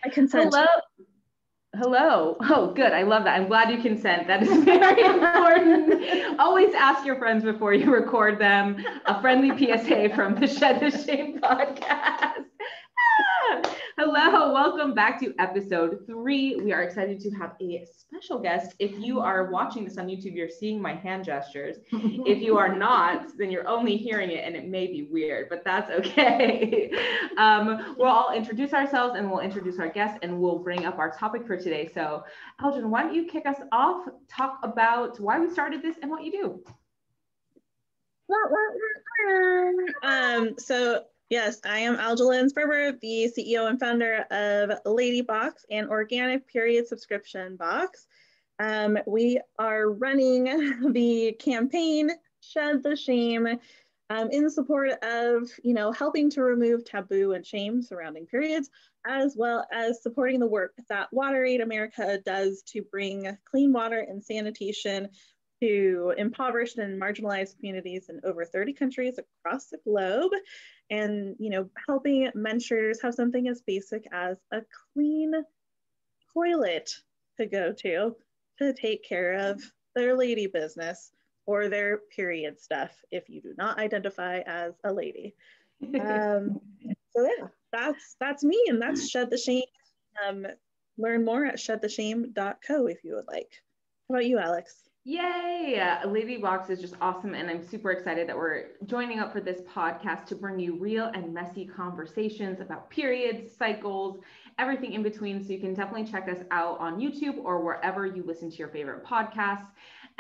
I consent. Hello. Hello. Oh, good. I love that. I'm glad you consent. That is very important. Always ask your friends before you record them. A friendly PSA from the Shed the Shame podcast. Hello, welcome back to episode 3. We are excited to have a special guest. If you are watching this on YouTube, you're seeing my hand gestures. If you are not, then you're only hearing it and it may be weird, but that's okay. We'll all introduce ourselves and we'll introduce our guest and we'll bring up our topic for today. So Aldrin, why don't you kick us off, talk about why we started this and what you do. So yes, I am Aldrin Sperber, the CEO and founder of Lady Box, an organic period subscription box. We are running the campaign Shed the Shame in support of, helping to remove taboo and shame surrounding periods, as well as supporting the work that WaterAid America does to bring clean water and sanitation to impoverished and marginalized communities in over 30 countries across the globe, and helping menstruators have something as basic as a clean toilet to go to take care of their lady business or their period stuff if you do not identify as a lady. So yeah, that's me, and that's Shed the Shame. Learn more at shedtheshame.co if you would like. How about you, Alex? Yay! Lady Box is just awesome, and I'm super excited that we're joining up for this podcast to bring you real and messy conversations about periods, cycles, everything in between. So you can definitely check us out on YouTube or wherever you listen to your favorite podcasts.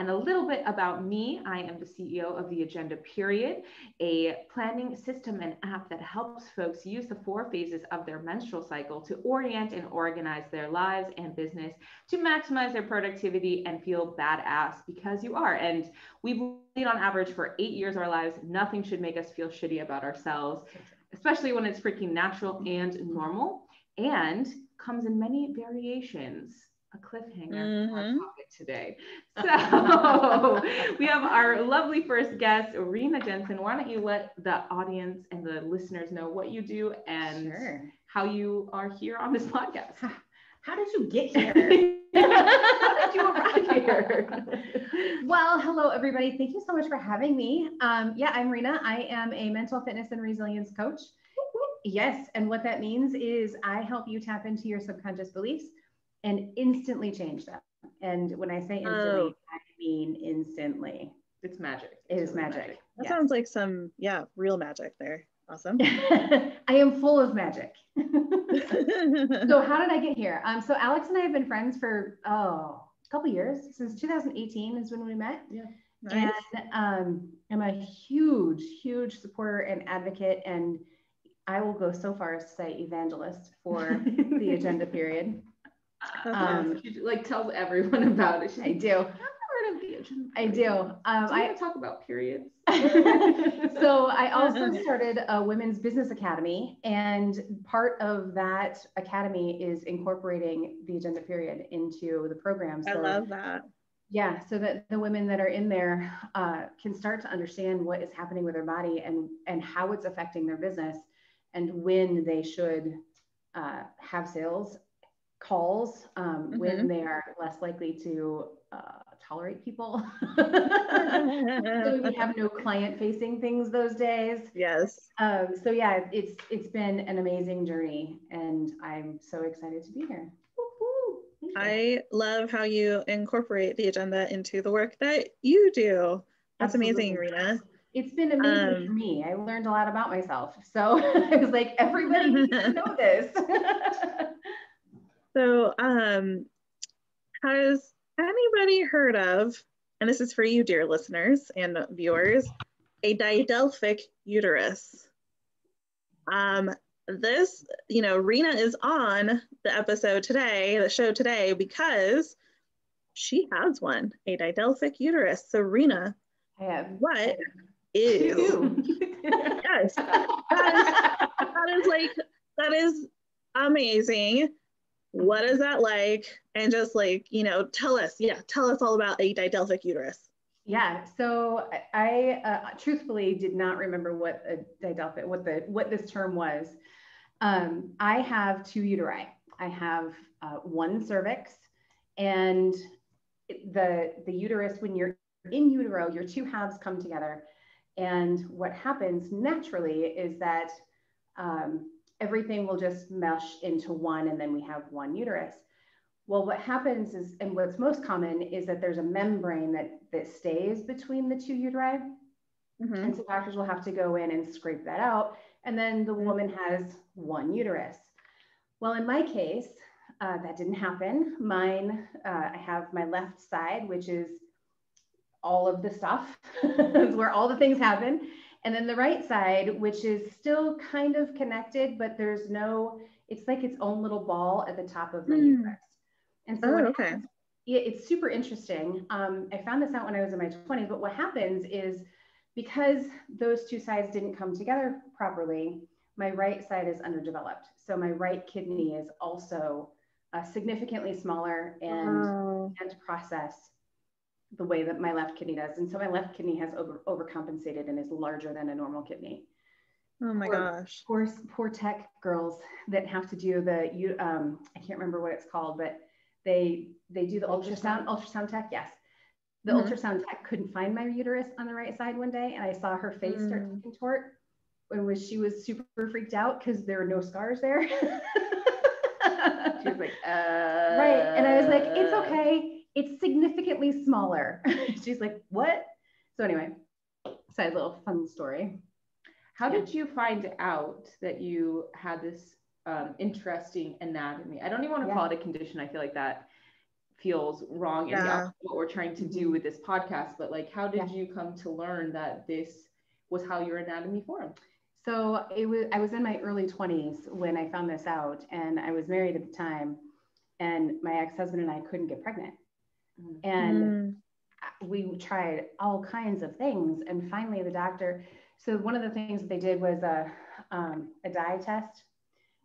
And a little bit about me, I am the CEO of The Agenda Period, a planning system and app that helps folks use the 4 phases of their menstrual cycle to orient and organize their lives and business to maximize their productivity and feel badass because you are. And we've lived on average for 8 years of our lives. Nothing should make us feel shitty about ourselves, especially when it's freaking natural and normal and comes in many variations. A cliffhanger for our topic today. So we have our lovely first guest, Rina Jensen. Why don't you let the audience and the listeners know what you do and how you are here on this podcast? How did you get here? How did you arrive here? Well, hello, everybody. Thank you so much for having me. I'm Rina. I am a mental fitness and resilience coach. Yes. And what that means is I help you tap into your subconscious beliefs and instantly change them. And when I say instantly, I mean instantly. It's magic. It is magic. That sounds like some, real magic there. Awesome. I am full of magic. So how did I get here? So Alex and I have been friends for a couple years. Since 2018 is when we met. Yeah. Nice. And I'm a huge, huge supporter and advocate, and I will go so far as to say evangelist for the Agenda Period. Like tells everyone about it. I do. I do. I talk about periods. So I also started a women's business academy, and part of that academy is incorporating the Agenda Period into the program. So, I love that. Yeah, so that the women that are in there can start to understand what is happening with their body and how it's affecting their business, and when they should have sales calls, when they are less likely to tolerate people. So we have no client facing things those days. Yes. So yeah, it's been an amazing journey, and I'm so excited to be here. I love how you incorporate the agenda into the work that you do. That's amazing, Rina. It's been amazing for me. I learned a lot about myself. So I was like, everybody needs to know this. So has anybody heard of, and this is for you, dear listeners and viewers, a didelphic uterus? This, Rina is on the show today, because she has one, a didelphic uterus. So Rina, I have. What is? Yes, that is amazing. What is that like? And just tell us all about a didelphic uterus. Yeah, so I truthfully did not remember what this term was. I have 2 uteri. I have one cervix, and the uterus, when you're in utero, your two halves come together. And what happens naturally is that everything will just mesh into one, and then we have one uterus. Well, what happens is, and what's most common, is that there's a membrane that stays between the two uteri. And so doctors will have to go in and scrape that out. And then the woman has one uterus. Well, in my case, that didn't happen. Mine, I have my left side, which is all of the stuff, is where all the things happen. And then the right side, which is still kind of connected, but there's no, it's like its own little ball at the top of my uterus. And so happens, it's super interesting. I found this out when I was in my 20s, but what happens is, because those two sides didn't come together properly, my right side is underdeveloped. So my right kidney is also significantly smaller and can't process the way that my left kidney does. And so my left kidney has overcompensated and is larger than a normal kidney. Oh my gosh. Poor tech girls that have to do the, I can't remember what it's called, but they do the ultrasound tech, yes. The ultrasound tech couldn't find my uterus on the right side one day, and I saw her face start to contort when she was super freaked out because there were no scars there. She was like, right. And I was like, it's okay. It's significantly smaller. She's like, what? So anyway, side little fun story. How did you find out that you had this interesting anatomy? I don't even want to call it a condition. I feel like that feels wrong and what we're trying to do with this podcast, but like, how did you come to learn that this was how your anatomy formed? So I was in my early 20s when I found this out, and I was married at the time, and my ex-husband and I couldn't get pregnant. And we tried all kinds of things, and finally the doctor, so one of the things that they did was a dye test.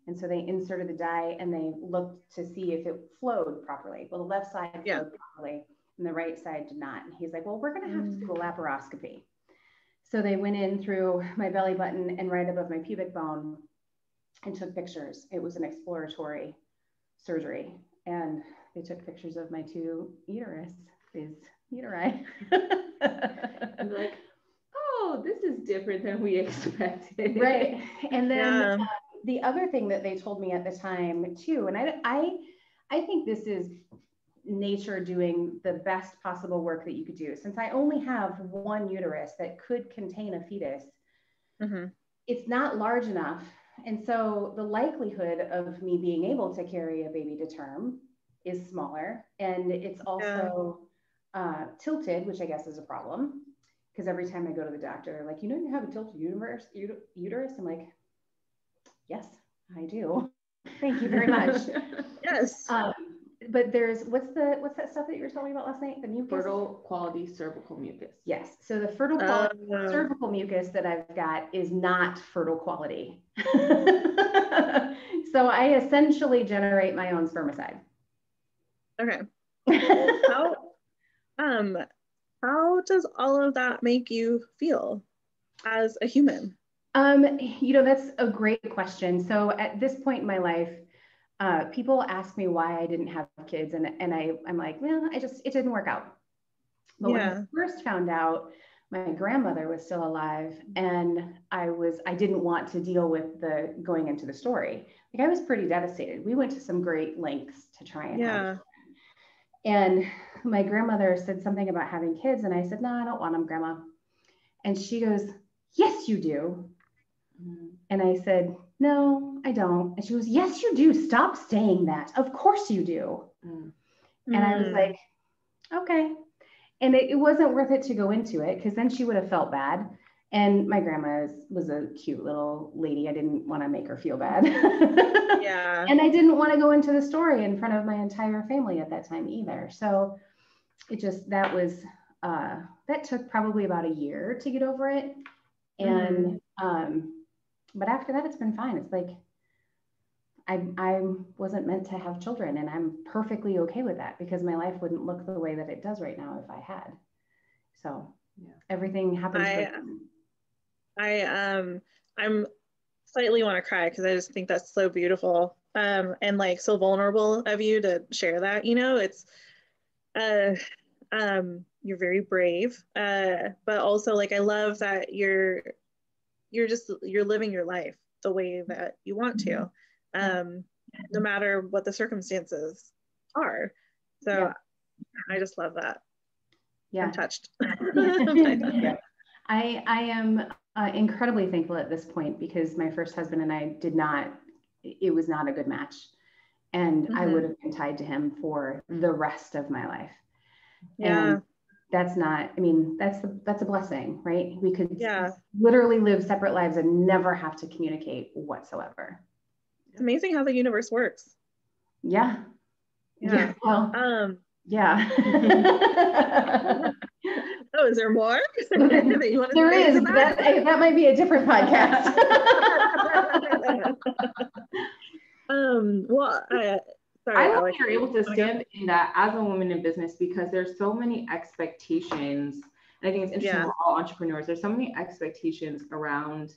And so they inserted the dye and they looked to see if it flowed properly. Well, the left side flowed properly and the right side did not. And he's like, well, we're going to have to do a laparoscopy. So they went in through my belly button and right above my pubic bone and took pictures. It was an exploratory surgery. And they took pictures of my two uteri. And like, oh, this is different than we expected. Right. And then the other thing that they told me at the time too, and I think this is nature doing the best possible work that you could do. Since I only have one uterus that could contain a fetus, it's not large enough. And so the likelihood of me being able to carry a baby to term is smaller. And it's also tilted, which I guess is a problem. Because every time I go to the doctor, they're like, you know, you have a tilted uterus. I'm like, yes, I do. Thank you very much. Yes. But there's, what's that stuff that you were telling me about last night? The mucus? Fertile quality cervical mucus. Yes. So the fertile quality cervical mucus that I've got is not fertile quality. So I essentially generate my own spermicide. Okay. How does all of that make you feel as a human? You know, that's a great question. So at this point in my life, people ask me why I didn't have kids, and I'm like, well, it didn't work out. But when I first found out, my grandmother was still alive, and I didn't want to deal with the going into the story. Like, I was pretty devastated. We went to some great lengths to try and have children. And my grandmother said something about having kids, and I said, no, I don't want them, Grandma. And she goes, yes, you do. And I said, no, I don't. And she goes, yes, you do. Stop saying that. Of course you do. And I was like, okay. And it wasn't worth it to go into it, because then she would have felt bad. And my grandma was a cute little lady. I didn't want to make her feel bad. And I didn't want to go into the story in front of my entire family at that time either. So it just, that took probably about a year to get over it. And, but after that, it's been fine. It's like, I wasn't meant to have children, and I'm perfectly okay with that, because my life wouldn't look the way that it does right now if I had. So everything happens. I'm slightly want to cry because I just think that's so beautiful, and like so vulnerable of you to share that. You know, it's uh, you're very brave, but also like I love that you're living your life the way that you want to, no matter what the circumstances are. So I just love that. I'm touched. Yeah. I am incredibly thankful at this point because my first husband and I it was not a good match. And I would have been tied to him for the rest of my life. Yeah. And that's not, I mean, that's a blessing, right? We could literally live separate lives and never have to communicate whatsoever. It's amazing how the universe works. Yeah. Well, yeah. Oh, is there more? There is. That might be a different podcast. Sorry, I hope you're able to stand in that as a woman in business because there's so many expectations. And I think it's interesting for all entrepreneurs. There's so many expectations around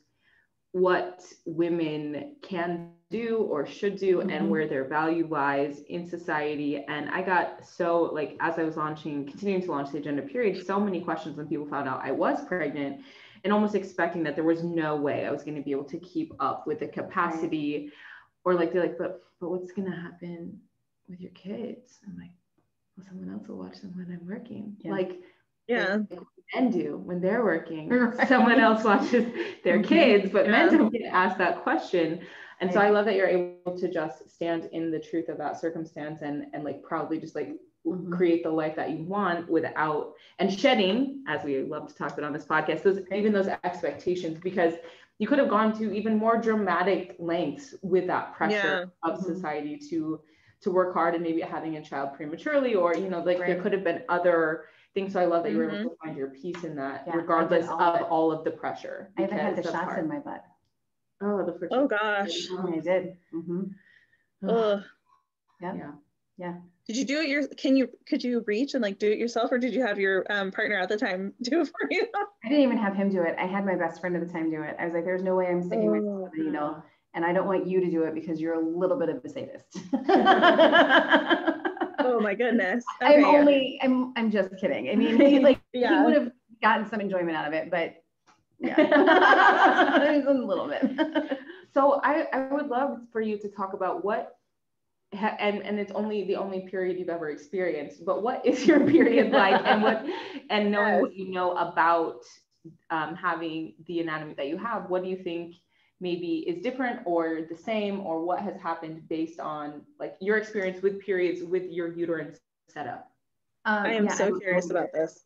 what women can do or should do and where their value lies in society. And I got so like, as I was continuing to launch the Agenda Period, so many questions when people found out I was pregnant and almost expecting that there was no way I was going to be able to keep up with the capacity or like, they're like, but what's going to happen with your kids? I'm like, well, someone else will watch them when I'm working. Like men do when they're working. Someone else watches their kids, but men don't get asked that question. And so I love that you're able to just stand in the truth of that circumstance and like proudly just like create the life that you want without and shedding, as we love to talk about on this podcast, even those expectations, because you could have gone to even more dramatic lengths with that pressure of society to work hard and maybe having a child prematurely, or like there could have been other things. So I love that you were able to find your peace in that, regardless of all of the pressure. I even had the shots in my butt. Oh gosh. I did. Yeah. Did you do it could you reach and like do it yourself, or did you have your partner at the time do it for you? I didn't even have him do it. I had my best friend at the time do it. I was like, there's no way I'm sticking myself with a needle, and I don't want you to do it because you're a little bit of a sadist. Oh my goodness. Okay. I'm just kidding. I mean, he would have gotten some enjoyment out of it, but there's a little bit. So I would love for you to talk about what, and it's only the only period you've ever experienced, but what is your period like, and knowing what you know about having the anatomy that you have, what do you think maybe is different or the same, or what has happened based on like your experience with periods with your uterine setup? I am so curious about this.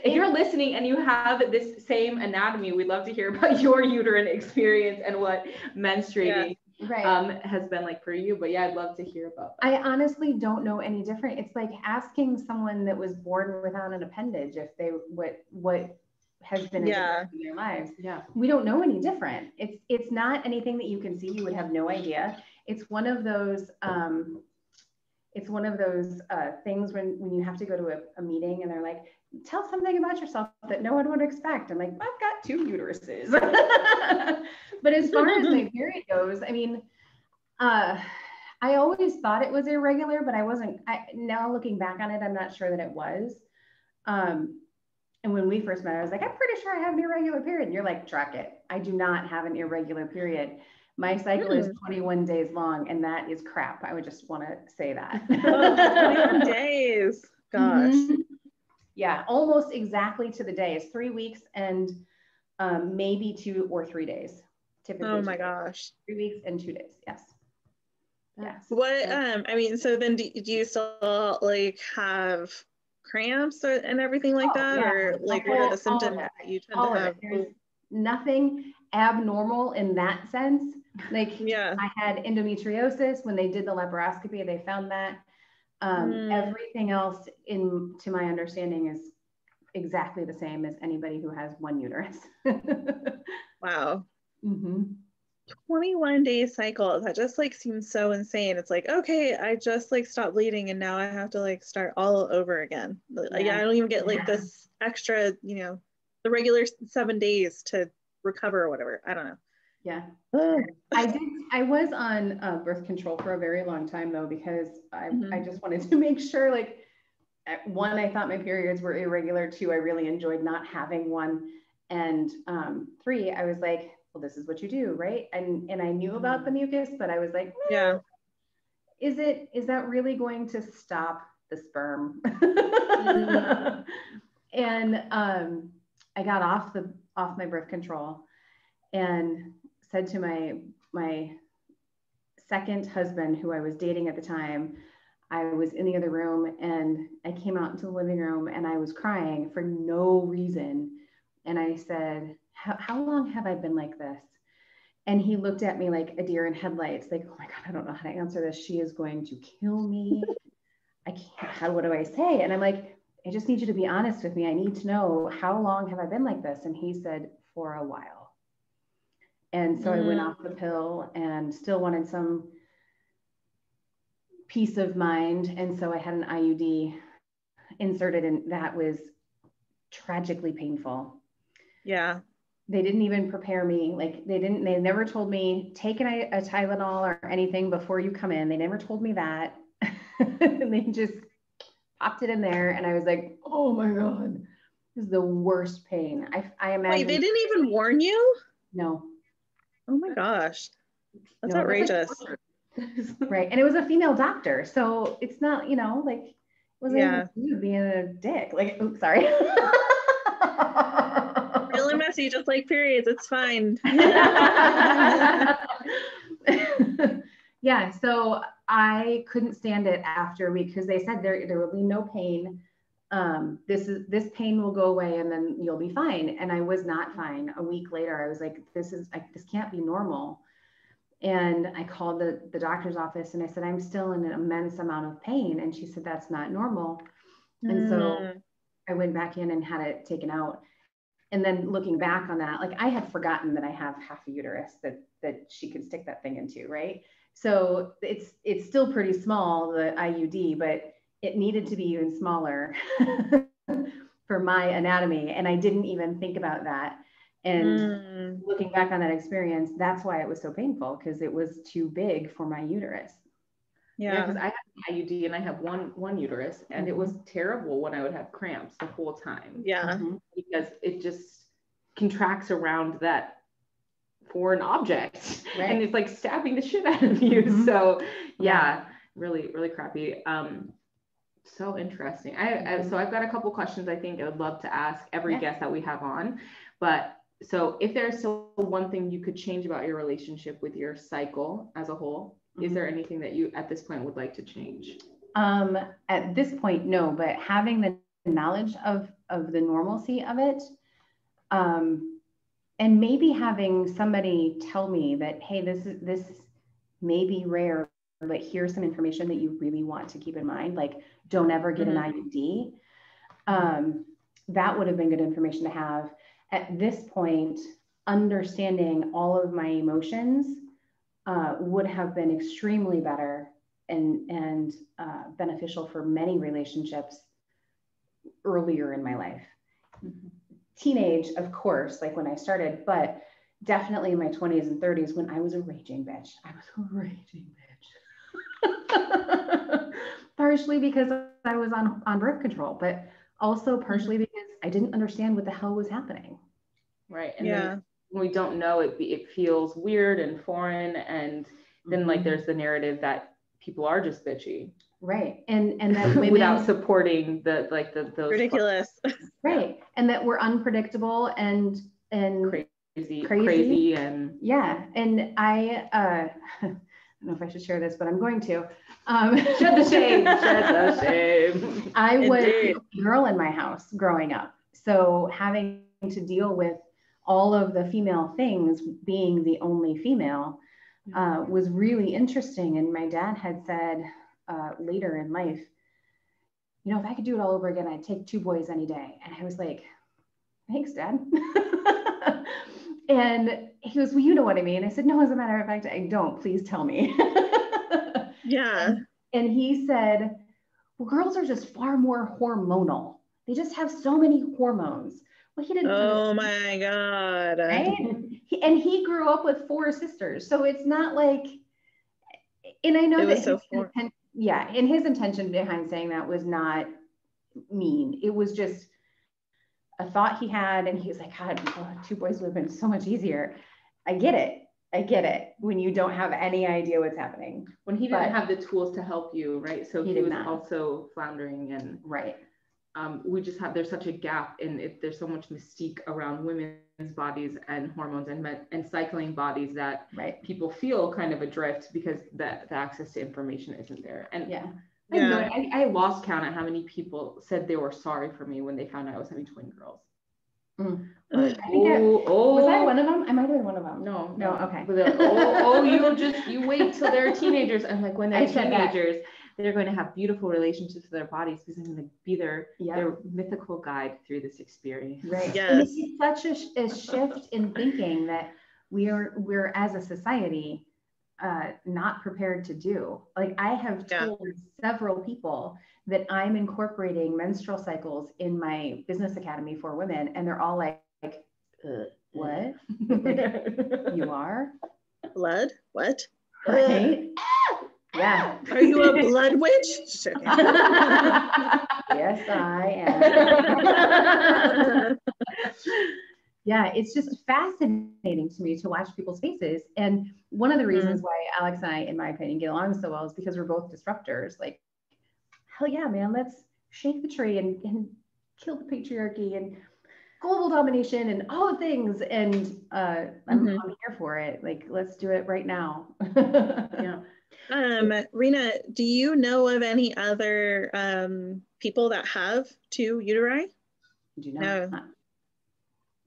If you're listening and you have this same anatomy, we'd love to hear about your uterine experience and what menstruating has been like for you. But I'd love to hear about that. I honestly don't know any different. It's like asking someone that was born without an appendage if they what has been in their lives. We don't know any different. It's not anything that you can see. You would have no idea. It's one of those things when you have to go to a meeting and they're like, tell something about yourself that no one would expect. I'm like, I've got 2 uteruses. But as far as my period goes, I mean, I always thought it was irregular, but now looking back on it, I'm not sure that it was. And when we first met, I was like, I'm pretty sure I have an irregular period. And you're like, track it. I do not have an irregular period. My cycle is 21 days long, and that is crap. I would just want to say that. 21 days. Gosh. Yeah, almost exactly to the day. It's 3 weeks and maybe 2 or 3 days. Typically. Oh my gosh. 3 weeks and 2 days. Yes. Yes. What? I mean, so then do you still like have cramps and everything like that, or like what are the symptoms that you tend to have? There's nothing abnormal in that sense. Like I had endometriosis when they did the laparoscopy, they found that. Everything else, to my understanding, is exactly the same as anybody who has 1 uterus. Wow. 21-day cycle. That just like seems so insane. It's like, okay, I just like stopped bleeding and now I have to like start all over again. I don't even get like this extra, the regular 7 days to recover or whatever. I don't know. Yeah. I was on birth control for a very long time though, because I just wanted to make sure, like, one, I thought my periods were irregular. Two, I really enjoyed not having one. And three, I was like, well, this is what you do, right? And I knew about the mucus, but I was like, yeah, is that really going to stop the sperm? And I got off my birth control and said to my second husband, who I was dating at the time, I was in the other room and I came out into the living room and I was crying for no reason. And I said, how long have I been like this? And he looked at me like a deer in headlights, like, oh my God, I don't know how to answer this. She is going to kill me. I can't, what do I say? And I'm like, I just need you to be honest with me. I need to know, how long have I been like this? And he said, for a while. And so I went off the pill and still wanted some peace of mind. And so I had an IUD inserted, and that was tragically painful. Yeah. They didn't even prepare me. Like they never told me, take a Tylenol or anything before you come in. They never told me that. And they just popped it in there. And I was like, oh my God, this is the worst pain. I imagine. Wait, they didn't even warn you? No. Oh my gosh. That's No, outrageous. Right. And it was a female doctor. So it's not, like, it wasn't even you being a dick. Like, oops, sorry. Really messy, just like periods. It's fine. Yeah. So I couldn't stand it after a week because they said there will be no pain. This pain will go away and then you'll be fine. And I was not fine. A week later, I was like, this can't be normal. And I called the doctor's office and I said, I'm still in an immense amount of pain. And she said, that's not normal. And so I went back in and had it taken out. And then looking back on that, like I had forgotten that I have half a uterus that she could stick that thing into, right? So it's still pretty small, the IUD, but it needed to be even smaller for my anatomy. And I didn't even think about that. And looking back on that experience, that's why it was so painful, because it was too big for my uterus. Yeah, because I have an IUD and I have one uterus, and it was terrible when I would have cramps the whole time. Yeah. Because it just contracts around that foreign object, right? And it's like stabbing the shit out of you. So yeah, really, really crappy. So interesting. So I've got a couple questions I think I would love to ask every guest that we have on. But so if there's still one thing you could change about your relationship with your cycle as a whole, is there anything that you at this point would like to change? At this point, no, but having the knowledge of the normalcy of it, and maybe having somebody tell me that, hey, this may be rare, but here's some information that you really want to keep in mind. Like, don't ever get an IUD. That would have been good information to have. At this point, understanding all of my emotions would have been extremely better and beneficial for many relationships earlier in my life. Teenage, of course, like when I started, but definitely in my 20s and 30s when I was a raging bitch. I was a raging bitch. Partially because I was on birth control, but also partially because I didn't understand what the hell was happening. Right. And then when we don't know, it feels weird and foreign. And then like there's the narrative that people are just bitchy. Right. And that women, without supporting those ridiculous. Right. And that we're unpredictable and crazy and and I don't know if I should share this, but I'm going to. Shed the shame. Shed the shame. I was a girl in my house growing up. So having to deal with all of the female things, being the only female, was really interesting. And my dad had said later in life, if I could do it all over again, I'd take 2 boys any day. And I was like, thanks, Dad. And he goes, well, you know what I mean. I said, no, as a matter of fact, I don't. Please tell me. Yeah. And he said, well, girls are just far more hormonal. They just have so many hormones. Well, he didn't. Oh my God. Right? He grew up with 4 sisters. So it's not like, and I know It that was so foreign. and his intention behind saying that was not mean. It was just a thought he had, and he was like, God, 2 boys would have been so much easier. I get it when you don't have any idea what's happening. When he didn't have the tools to help you, right? So he was not. also floundering, and right. There's such a gap in there's so much mystique around women's bodies and hormones and cycling bodies that people feel kind of adrift because the access to information isn't there. And I lost count at how many people said they were sorry for me when they found out I was having twin girls. Like, was I one of them? I might have been one of them. No, okay. You wait till they're teenagers, and like when they're teenagers, they're going to have beautiful relationships with their bodies because I'm going to be their mythical guide through this experience. Right. Yes. And it's such a shift in thinking that we're as a society not prepared to do. Like, I have told several people that I'm incorporating menstrual cycles in my business academy for women, and they're all like what? You are? Blood? What? Right? Yeah. Are you a blood witch? Yes, I am. Yeah, it's just fascinating to me to watch people's faces. And one of the reasons why Alex and I, in my opinion, get along so well is because we're both disruptors. Like, hell yeah, man, let's shake the tree and kill the patriarchy and global domination and all the things. And I'm here for it. Like, let's do it right now. Rina, do you know of any other people that have 2 uteri? Do you know? No.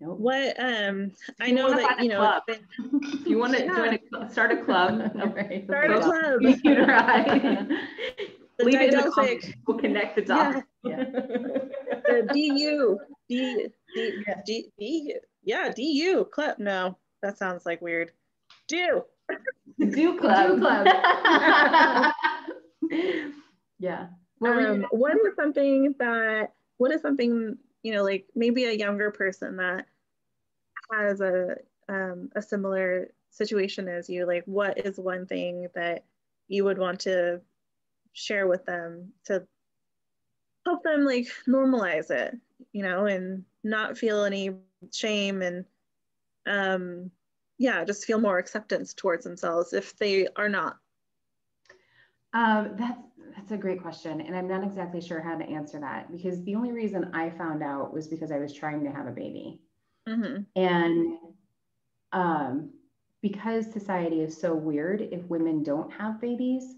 Nope. What I know that if you want to start a club, start a club. Leave it in the comments. We'll connect the dots. The DU club. No, that sounds like weird. Do club. Yeah. What is something like maybe a younger person that has a similar situation as you, like, what is one thing that you would want to share with them to help them like normalize it, and not feel any shame, and just feel more acceptance towards themselves if they are not? That's a great question, and I'm not exactly sure how to answer that, because the only reason I found out was because I was trying to have a baby. And because society is so weird if women don't have babies,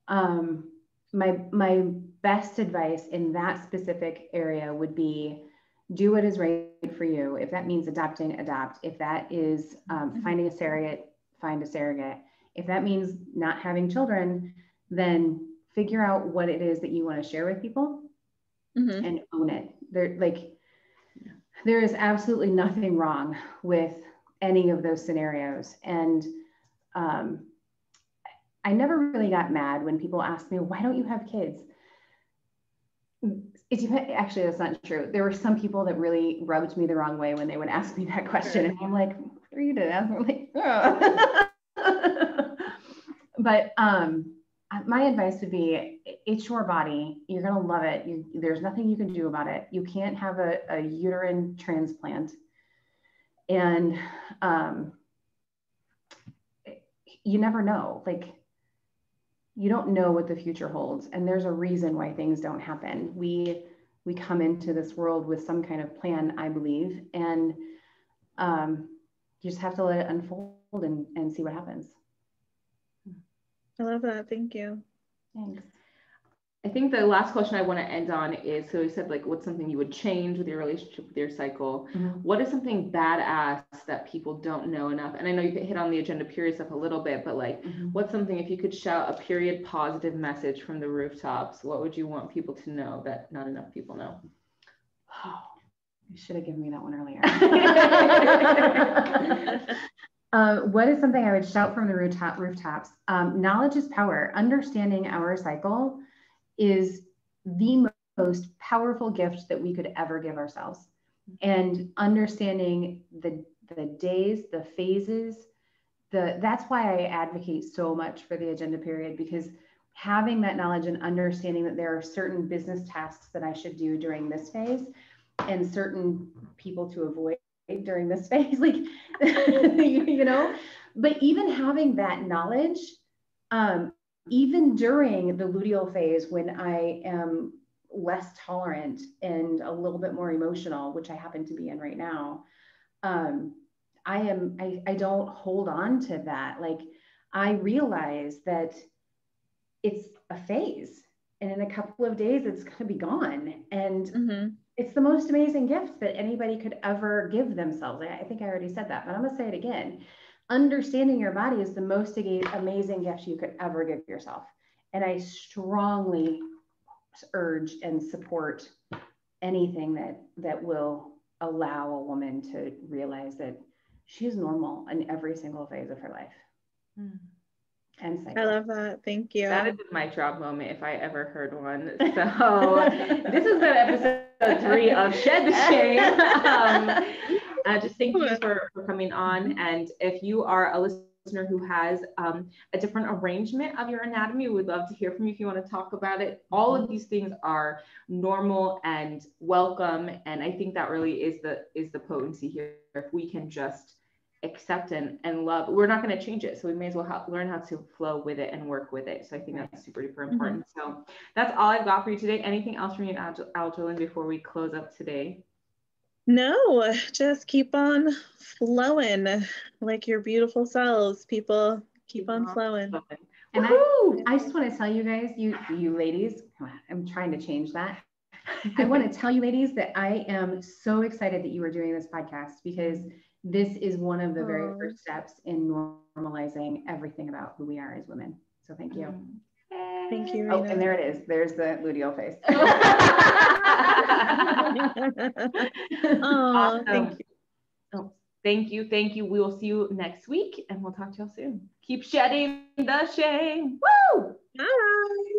my best advice in that specific area would be, do what is right for you. If that means adopting, adopt. If that is finding a surrogate, find a surrogate. If that means not having children, then figure out what it is that you want to share with people and own it. There is absolutely nothing wrong with any of those scenarios. And I never really got mad when people asked me, why don't you have kids? Actually, that's not true. There were some people that really rubbed me the wrong way when they would ask me that question. And I'm like, what are you to ask? I'm like, but my advice would be, it's your body. You're going to love it. There's nothing you can do about it. You can't have a uterine transplant. And you never know. Like, you don't know what the future holds. And there's a reason why things don't happen. We come into this world with some kind of plan, I believe. And you just have to let it unfold and see what happens. I love that. Thank you. Thanks. I think the last question I want to end on is, so you said, like, what's something you would change with your relationship with your cycle? What is something badass that people don't know enough? And I know you could hit on the agenda period stuff a little bit, but like, what's something, if you could shout a period positive message from the rooftops, what would you want people to know that not enough people know? Oh, you should have given me that one earlier. What is something I would shout from the rooftops? Knowledge is power. Understanding our cycle is the most powerful gift that we could ever give ourselves. and understanding the days, the phases, that's why I advocate so much for the agenda period, because having that knowledge and understanding that there are certain business tasks that I should do during this phase and certain people to avoid during this phase, like, you know, but even having that knowledge, even during the luteal phase, when I am less tolerant and a little bit more emotional, which I happen to be in right now, I don't hold on to that. Like, I realize that it's a phase, and in a couple of days it's going to be gone. And it's the most amazing gift that anybody could ever give themselves. I think I already said that, but I'm going to say it again. Understanding your body is the most amazing gift you could ever give yourself. And I strongly urge and support anything that will allow a woman to realize that she is normal in every single phase of her life. And cycle. I love that. Thank you. That is my drop moment if I ever heard one. So this has been episode 3 of Shed the Shame. Just thank you for coming on. And if you are a listener who has a different arrangement of your anatomy, we would love to hear from you if you want to talk about it. All of these things are normal and welcome. And I think that really is the potency here. If we can just accept and love, we're not going to change it, so we may as well learn how to flow with it and work with it. So I think that's super duper important. So that's all I've got for you today. Anything else from you, Aljalyn, before we close up today? No, just keep on flowing like your beautiful selves, people. Keep on flowing. And I just want to tell you guys, you ladies, I'm trying to change that. I want to tell you ladies that I am so excited that you are doing this podcast, because this is one of the very first steps in normalizing everything about who we are as women. So thank you. Thank you, Rina. Oh, and there it is. There's the luteal face. Awesome. Thank you. Oh, thank you. We will see you next week, and we'll talk to y'all soon. Keep shedding the shame. Woo! Bye.